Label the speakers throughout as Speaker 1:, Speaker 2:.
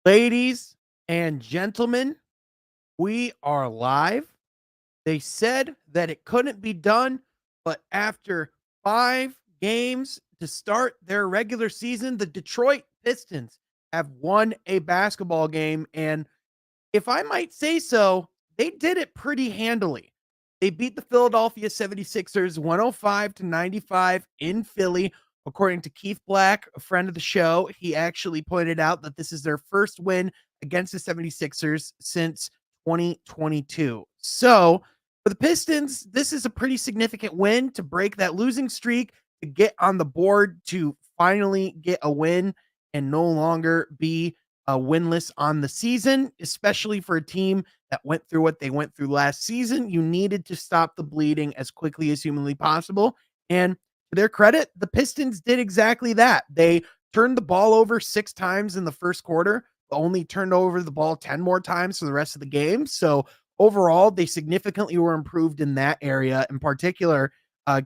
Speaker 1: Ladies and gentlemen, we are live. They said that it couldn't be done, but after 5 games to start their regular season, the Detroit Pistons have won a basketball game. And if I might say so, they did it pretty handily. They beat the Philadelphia 76ers 105-95 in Philly. According to Keith Black, a friend of the show, he actually pointed out that this is their first win against the 76ers since 2022. So, for the Pistons, this is a pretty significant win to break that losing streak, to get on the board, to finally get a win and no longer be winless on the season, especially for a team that went through what they went through last season. You needed to stop the bleeding as quickly as humanly possible. And to their credit, the Pistons did exactly that. They turned the ball over 6 times in the first quarter, but only turned over the ball 10 more times for the rest of the game. So overall, they significantly were improved in that area. In particular,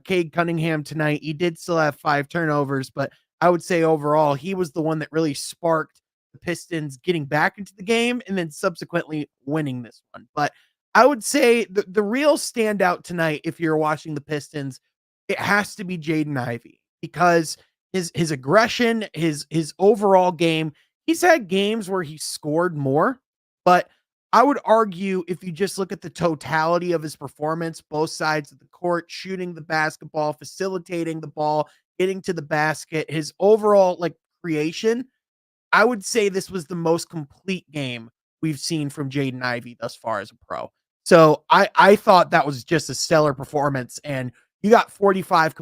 Speaker 1: Cade Cunningham tonight, he did still have 5 turnovers, but I would say overall, he was the one that really sparked the Pistons getting back into the game and then subsequently winning this one. But I would say the real standout tonight, if you're watching the Pistons, it has to be Jaden Ivey, because his aggression, his overall game, he's had games where he scored more, but I would argue, if you just look at the totality of his performance, both sides of the court, shooting the basketball, facilitating the ball, getting to the basket, his overall creation, I would say this was the most complete game we've seen from Jaden Ivey thus far as a pro. So I thought that was just a stellar performance, and you got 45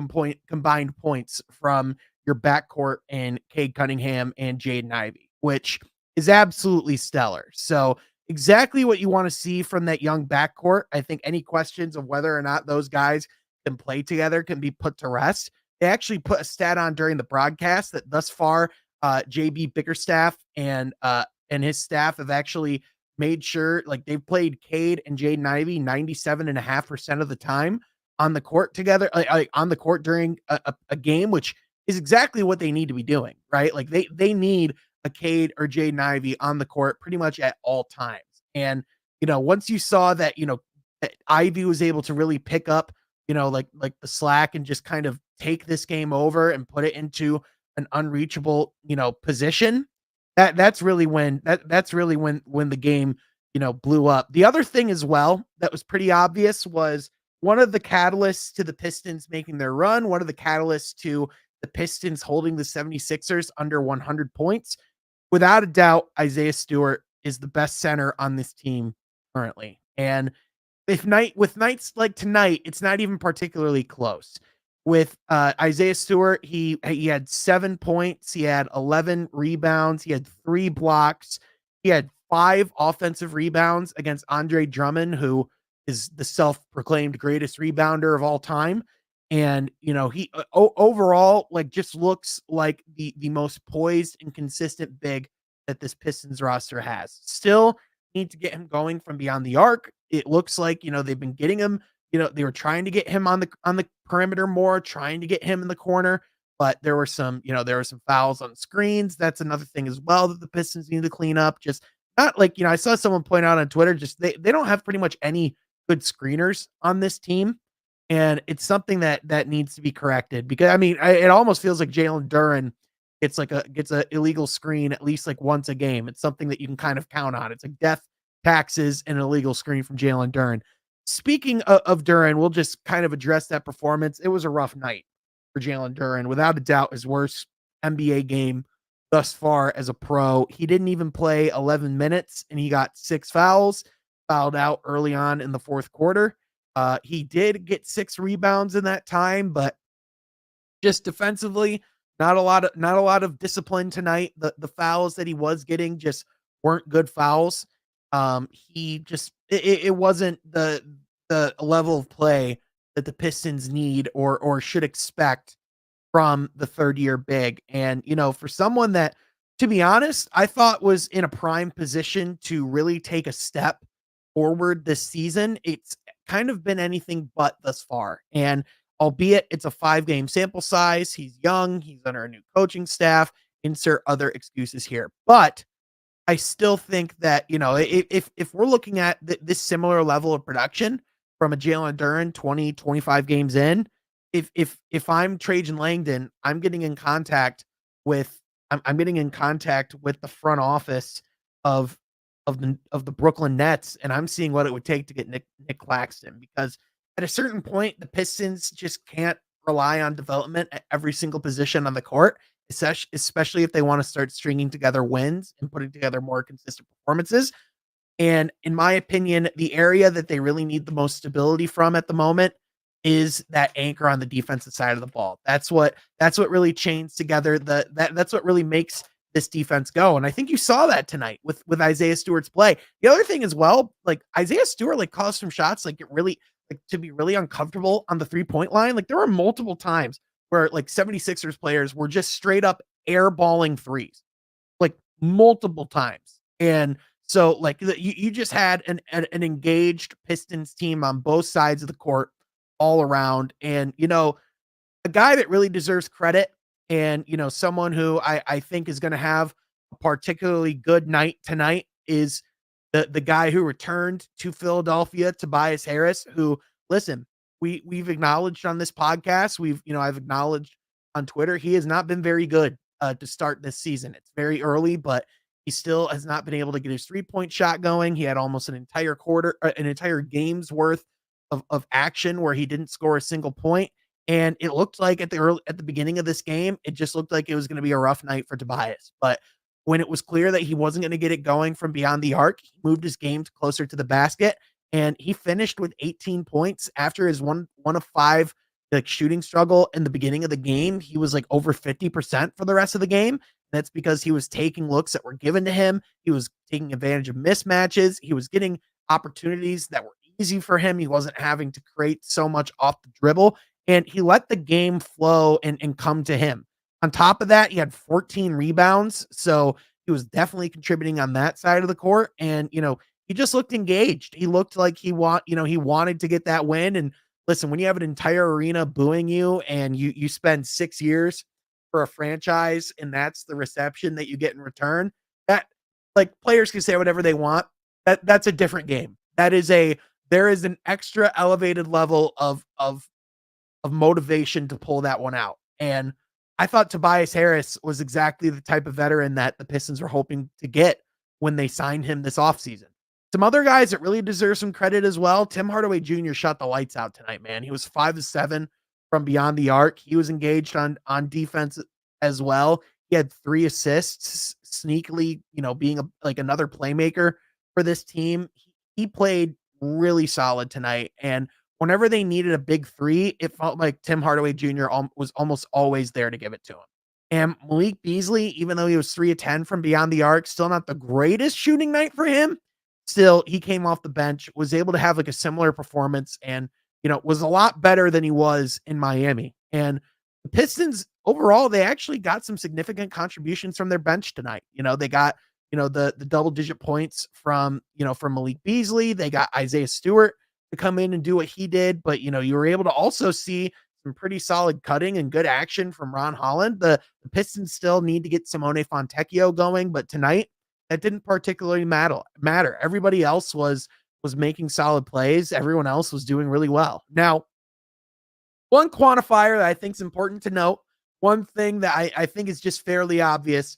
Speaker 1: combined points from your backcourt and Cade Cunningham and Jaden Ivey, which is absolutely stellar. So exactly what you want to see from that young backcourt. I think any questions of whether or not those guys can play together can be put to rest. They actually put a stat on during the broadcast that thus far JB Bickerstaff and his staff have actually made sure, like, they've played Cade and Jaden Ivey 97.5% of the time on the court together, on the court during a game, which is exactly what they need to be doing, right? Like they need a Cade or Jaden Ivey on the court pretty much at all times. And once you saw that, that Ivey was able to really pick up, like the slack and just kind of take this game over and put it into an unreachable, position, that's really when the game, blew up. The other thing as well that was pretty obvious was one of the catalysts to the Pistons making their run, one of the catalysts to the Pistons holding the 76ers under 100 points. Without a doubt, Isaiah Stewart is the best center on this team currently. And with nights like tonight, it's not even particularly close. With Isaiah Stewart, he had 7 points, he had 11 rebounds, he had 3 blocks, he had 5 offensive rebounds against Andre Drummond, who is the self-proclaimed greatest rebounder of all time. And he overall just looks like the most poised and consistent big that this Pistons roster has. Still need to get him going from beyond the arc. It looks like, they've been getting him, they were trying to get him on the perimeter more, trying to get him in the corner, but there were some fouls on screens. That's another thing as well that the Pistons need to clean up. Just not I saw someone point out on Twitter, just they don't have pretty much any good screeners on this team. And it's something that needs to be corrected, because it almost feels like Jalen Duren gets a illegal screen at least once a game. It's something that you can kind of count on. It's like death, taxes, and an illegal screen from Jalen Duren. Speaking of Duren, we'll just kind of address that performance. It was a rough night for Jalen Duren, without a doubt his worst NBA game thus far as a pro. He didn't even play 11 minutes, and he got 6 fouls, fouled out early on in the fourth quarter. He did get 6 rebounds in that time, but just defensively, not a lot of discipline tonight. The fouls that he was getting just weren't good fouls. He just it wasn't the level of play that the Pistons need or should expect from the third year big. And for someone that, to be honest, I thought was in a prime position to really take a step forward this season, it's kind of been anything but thus far. And albeit it's a 5-game sample size, he's young, he's under a new coaching staff, insert other excuses here. But I still think that, if we're looking at this similar level of production from a Jalen Duren 20-25 games in, if I'm Trajan Langdon, I'm getting in contact with the front office of of the Brooklyn Nets, and I'm seeing what it would take to get Nick Claxton, because at a certain point, the Pistons just can't rely on development at every single position on the court, especially if they want to start stringing together wins and putting together more consistent performances. And in my opinion, the area that they really need the most stability from at the moment is that anchor on the defensive side of the ball. That's what really chains together that's what really makes this defense go. And I think you saw that tonight with Isaiah Stewart's play. The other thing as well, like Isaiah Stewart like caused some shots like it really like to be really uncomfortable on the 3-point line. Like there were multiple times where like 76ers players were just straight up airballing threes like multiple times. And so like you just had an engaged Pistons team on both sides of the court all around. And a guy that really deserves credit, and someone who I think is going to have a particularly good night tonight, is the guy who returned to Philadelphia, Tobias Harris, who, listen, we've acknowledged on this podcast, I've acknowledged on Twitter, he has not been very good to start this season. It's very early, but he still has not been able to get his 3-point shot going. He had almost an entire game's worth of action where he didn't score a single point. And it looked like at the beginning of this game, it just looked like it was going to be a rough night for Tobias. But when it was clear that he wasn't going to get it going from beyond the arc, he moved his game closer to the basket, and he finished with 18 points after his one of five like shooting struggle in the beginning of the game. He was like over 50% for the rest of the game. That's because he was taking looks that were given to him. He was taking advantage of mismatches. He was getting opportunities that were easy for him. He wasn't having to create so much off the dribble, and he let the game flow and come to him. On top of that, he had 14 rebounds. So he was definitely contributing on that side of the court. And, he just looked engaged. He looked like he wanted to get that win. And listen, when you have an entire arena booing you and you spend 6 years for a franchise and that's the reception that you get in return, that like players can say whatever they want. That's a different game. There is an extra elevated level of motivation to pull that one out. And I thought Tobias Harris was exactly the type of veteran that the Pistons were hoping to get when they signed him this offseason. Some other guys that really deserve some credit as well. Tim Hardaway Jr. shot the lights out tonight, man. He was 5 of 7 from beyond the arc. He was engaged on defense as well. He had 3 assists, sneakily, being like another playmaker for this team. He played really solid tonight. And whenever they needed a big 3, it felt like Tim Hardaway Jr. Was almost always there to give it to him. And Malik Beasley, even though he was 3 of 10 from beyond the arc, still not the greatest shooting night for him. Still, he came off the bench, was able to have like a similar performance, and was a lot better than he was in Miami. And the Pistons overall, they actually got some significant contributions from their bench tonight. They got the double digit points from Malik Beasley. They got Isaiah Stewart to come in and do what he did, but you were able to also see some pretty solid cutting and good action from Ron Holland. The Pistons still need to get Simone Fontecchio going, but tonight that didn't particularly matter. Everybody else was making solid plays. Everyone else was doing really well. Now, one quantifier that I think is important to note, one thing that I think is just fairly obvious,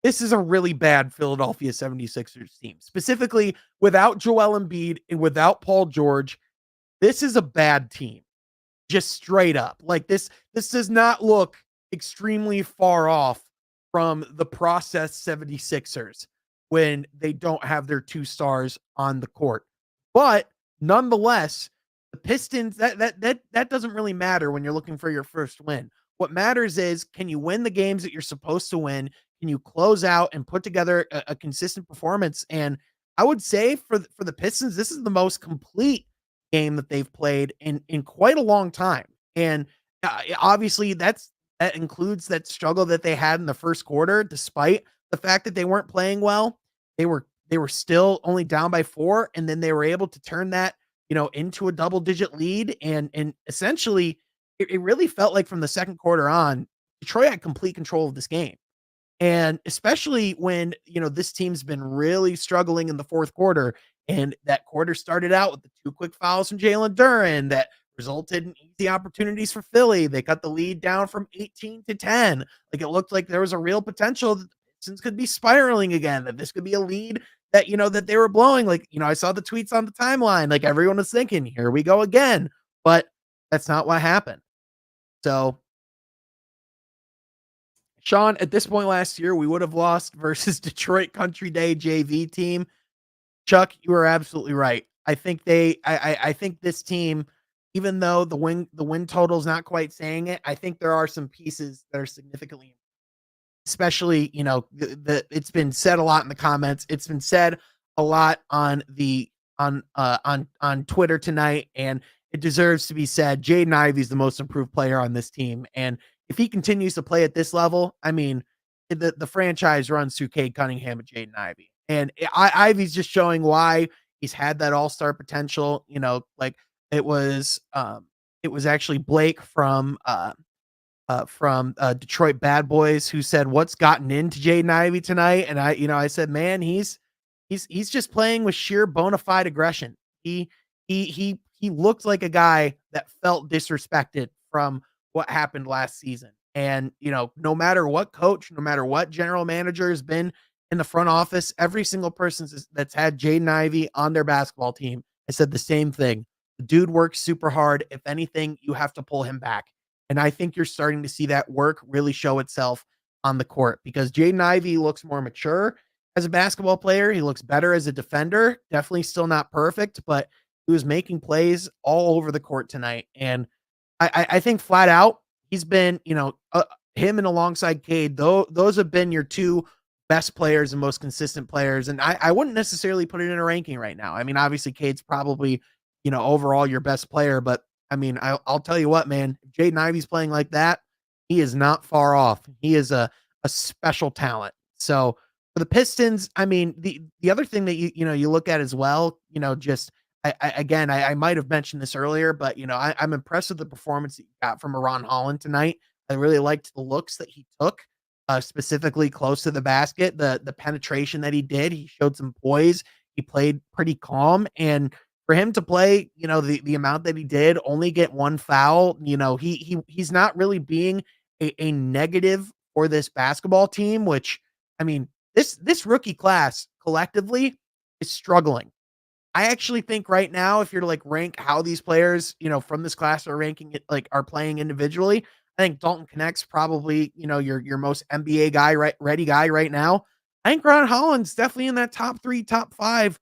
Speaker 1: this is a really bad Philadelphia 76ers team. Specifically, without Joel Embiid and without Paul George, this is a bad team. Just straight up. Like this does not look extremely far off from the process 76ers when they don't have their 2 stars on the court. But nonetheless, the Pistons, that doesn't really matter when you're looking for your first win. What matters is, can you win the games that you're supposed to win? Can you close out and put together a consistent performance? And I would say for the Pistons, this is the most complete game that they've played in quite a long time. And obviously that includes that struggle that they had in the first quarter. Despite the fact that they weren't playing well, they were still only down by 4, and then they were able to turn that into a double digit lead. And essentially it really felt like from the second quarter on, Detroit had complete control of this game. And especially when, this team's been really struggling in the fourth quarter. And that quarter started out with the two quick fouls from Jalen Duren that resulted in easy opportunities for Philly. They cut the lead down from 18 to 10. Like, it looked like there was a real potential that the Pistons could be spiraling again, that this could be a lead that, that they were blowing. Like, I saw the tweets on the timeline. Like, everyone was thinking, here we go again. But that's not what happened. So, Sean, at this point last year, we would have lost versus Detroit Country Day JV team. Chuck, you are absolutely right. I think I think this team, even though the win total is not quite saying it, I think there are some pieces that are significantly, especially, it's been said a lot in the comments. It's been said a lot on on Twitter tonight, and it deserves to be said. Jaden Ivey is the most improved player on this team, and if he continues to play at this level, I mean, the franchise runs through Cade Cunningham and Jaden Ivey, and Ivey's just showing why he's had that all-star potential. Like, it was actually Blake from Detroit Bad Boys who said, "What's gotten into Jaden Ivey tonight?" And I said, "Man, he's just playing with sheer bona fide aggression. He looked like a guy that felt disrespected from what happened last season. And, no matter what coach, no matter what general manager has been in the front office, every single person that's had Jaden Ivey on their basketball team has said the same thing. The dude works super hard. If anything, you have to pull him back. And I think you're starting to see that work really show itself on the court, because Jaden Ivey looks more mature as a basketball player. He looks better as a defender. Definitely still not perfect, but he was making plays all over the court tonight. And I think flat out, he's been, him and alongside Cade, though, those have been your two best players and most consistent players. And I wouldn't necessarily put it in a ranking right now. I mean, obviously Cade's probably, overall your best player, but I mean, I'll tell you what, man, if Jaden Ivey's playing like that, he is not far off. He is a special talent. So for the Pistons, I mean, the other thing that you look at as well, just I might have mentioned this earlier, but I'm impressed with the performance that you got from Ron Holland tonight. I really liked the looks that he took, specifically close to the basket, the penetration that he did. He showed some poise. He played pretty calm, and for him to play, the amount that he did, only get one foul, he's not really being a negative for this basketball team, which, I mean, this rookie class collectively is struggling. I actually think right now, if you're to like rank how these players, from this class are ranking it, like are playing individually, I think Dalton Connect's probably, your most NBA guy, right, ready guy right now. I think Ron Holland's definitely in that top 3, top 5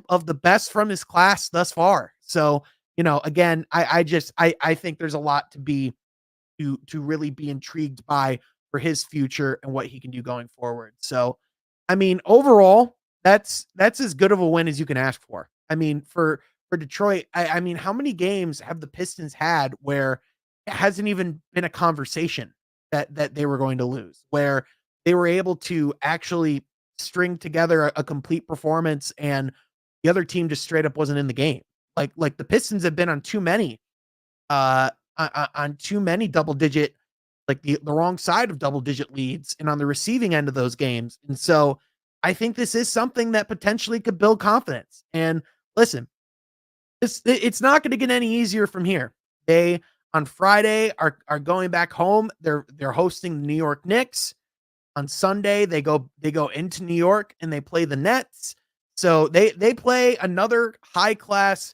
Speaker 1: of the best from his class thus far. So, again, I think there's a lot to really be intrigued by for his future and what he can do going forward. So, I mean, overall, that's as good of a win as you can ask for. I mean, for Detroit, I mean, how many games have the Pistons had where it hasn't even been a conversation that they were going to lose, where they were able to actually string together a complete performance and the other team just straight up wasn't in the game. Like the Pistons have been on too many on too many double digit, like the wrong side of double digit leads and on the receiving end of those games. And so I think this is something that potentially could build confidence. And listen, it's not going to get any easier from here. They on Friday are going back home. They're hosting the New York Knicks. On Sunday, they go into New York and they play the Nets. So they play another high class,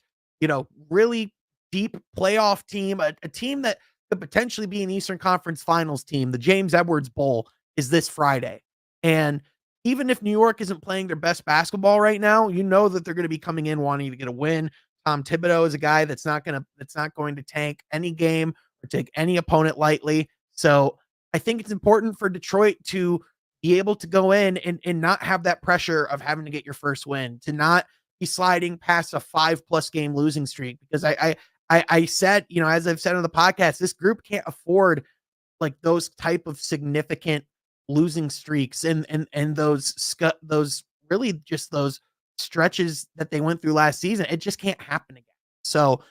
Speaker 1: really deep playoff team, a team that could potentially be an Eastern Conference Finals team. The James Edwards Bowl is this Friday. And even if New York isn't playing their best basketball right now, you know that they're going to be coming in wanting to get a win. Tom Thibodeau is a guy that's not going to tank any game or take any opponent lightly. So I think it's important for Detroit to be able to go in and not have that pressure of having to get your first win, to not be sliding past a 5+ game losing streak. Because I said, as I've said on the podcast, this group can't afford like those type of significant losing streaks and those really just those stretches that they went through last season. It just can't happen again. So,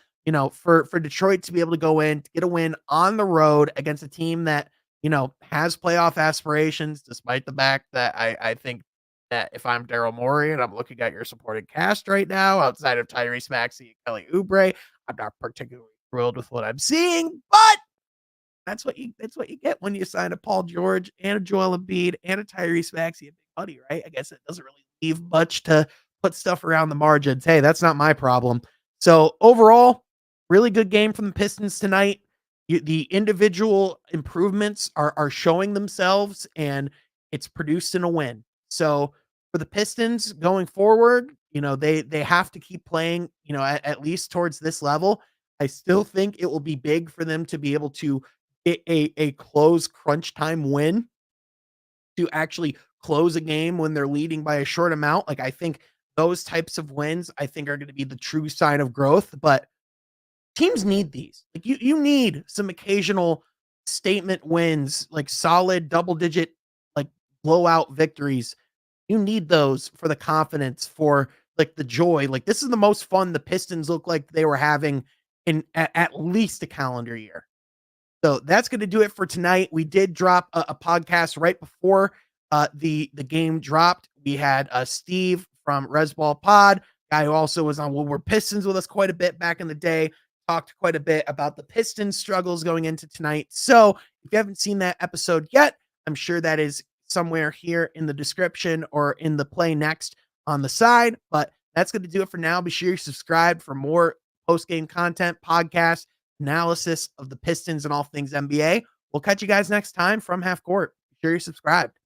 Speaker 1: for Detroit to be able to go in to get a win on the road against a team that has playoff aspirations, despite the fact that I think that if I'm Daryl Morey and I'm looking at your supporting cast right now, outside of Tyrese Maxey and Kelly Oubre, I'm not particularly thrilled with what I'm seeing, but that's what you get when you sign a Paul George and a Joel Embiid and a Tyrese Maxey and Big Buddy, right? I guess it doesn't really leave much to put stuff around the margins. Hey, that's not my problem. So overall, really good game from the Pistons tonight. The individual improvements are showing themselves, and it's produced in a win. So for the Pistons going forward, they have to keep playing, at least towards this level. I still think it will be big for them to be able to a close crunch time win, to actually close a game when they're leading by a short amount. Like, I think those types of wins, I think, are going to be the true sign of growth. But teams need these. Like, you need some occasional statement wins, like solid double digit, like blowout victories. You need those for the confidence, for like the joy. Like, this is the most fun the Pistons look like they were having in at least a calendar year. So that's going to do it for tonight. We did drop a podcast right before the game dropped. We had Steve from Resball Pod, guy who also was on Woodward Pistons with us quite a bit back in the day. Talked quite a bit about the Pistons struggles going into tonight. So if you haven't seen that episode yet, I'm sure that is somewhere here in the description or in the play next on the side. But that's going to do it for now. Be sure you subscribe for more post game content, podcasts, analysis of the Pistons and all things NBA. We'll catch you guys next time from Half Court. Be sure you're subscribed.